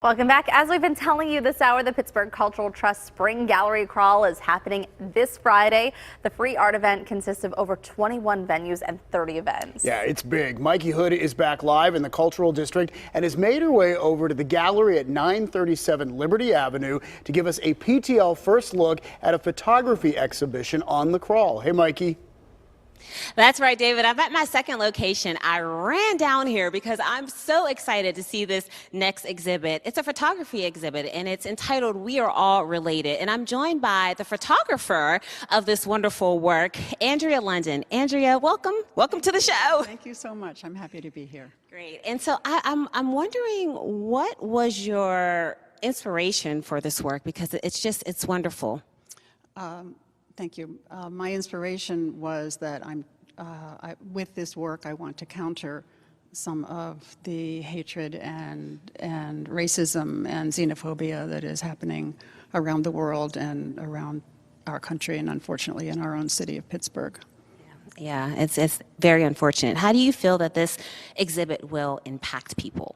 Welcome back. As we've been telling you this hour, the Pittsburgh Cultural Trust Spring Gallery Crawl is happening this Friday. The free art event consists of over 21 venues and 30 events. Yeah, it's big. Mikey Hood is back live in the Cultural District and has made her way over to the gallery at 937 Liberty Avenue to give us a PTL first look at a photography exhibition on the crawl. Hey, Mikey. That's right, David. I'm at my second location. I ran down here because I'm so excited to see this next exhibit. It's a photography exhibit, and it's entitled We Are All Related. And I'm joined by the photographer of this wonderful work, Andrea London. Andrea, welcome. Welcome to the show. Thank you so much. I'm happy to be here. Great. And so I'm wondering, what was your inspiration for this work? Because it's wonderful. Thank you. My inspiration was that with this work, I want to counter some of the hatred and racism and xenophobia that is happening around the world and around our country, and unfortunately in our own city of Pittsburgh. Yeah, it's very unfortunate. How do you feel that this exhibit will impact people?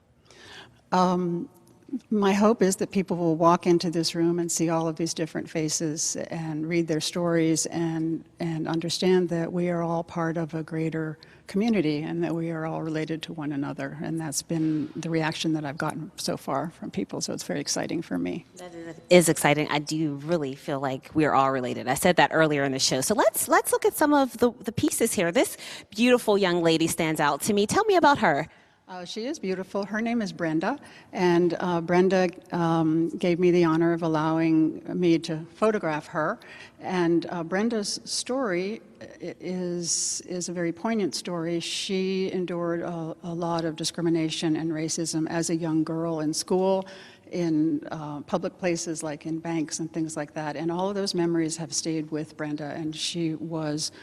My hope is that people will walk into this room and see all of these different faces and read their stories and understand that we are all part of a greater community and that we are all related to one another. And that's been the reaction that I've gotten so far from people, so it's very exciting for me. That is exciting. I do really feel like we're all related. I said that earlier in the show. So let's look at some of the pieces here. This beautiful young lady stands out to me. Tell me about her. She is beautiful. Her name is Brenda, and Brenda gave me the honor of allowing me to photograph her. And Brenda's story is a very poignant story. She endured a lot of discrimination and racism as a young girl in school, in public places like in banks and things like that. And all of those memories have stayed with Brenda, and she was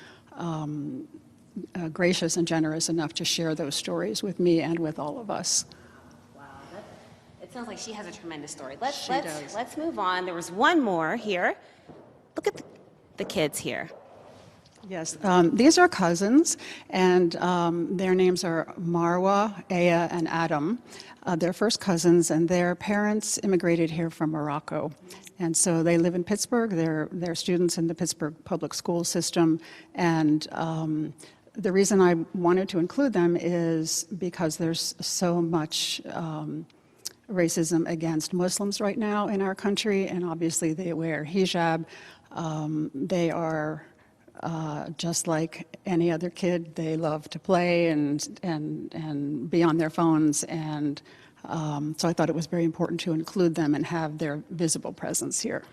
gracious and generous enough to share those stories with me and with all of us. Wow, it sounds like she has a tremendous story. Let's move on. There was one more here. Look at the kids here. Yes, these are cousins, and their names are Marwa, Aya, and Adam. They're first cousins, and their parents immigrated here from Morocco. And so they live in Pittsburgh. They're students in the Pittsburgh public school system, and the reason I wanted to include them is because there's so much racism against Muslims right now in our country, and obviously they wear hijab. They are just like any other kid. They love to play and be on their phones, and so I thought it was very important to include them and have their visible presence here.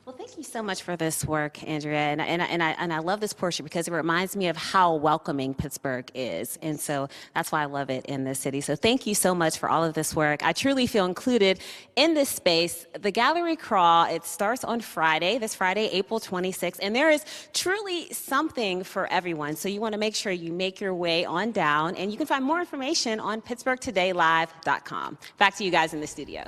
Well, thank you so much for this work, Andrea, and I love this portrait because it reminds me of how welcoming Pittsburgh is, and so that's why I love it in this city. So thank you so much for all of this work. I truly feel included in this space. The Gallery Crawl, it starts on Friday, this Friday, April 26th, and there is truly something for everyone. So you want to make sure you make your way on down, and you can find more information on PittsburghTodayLive.com. Back to you guys in the studio.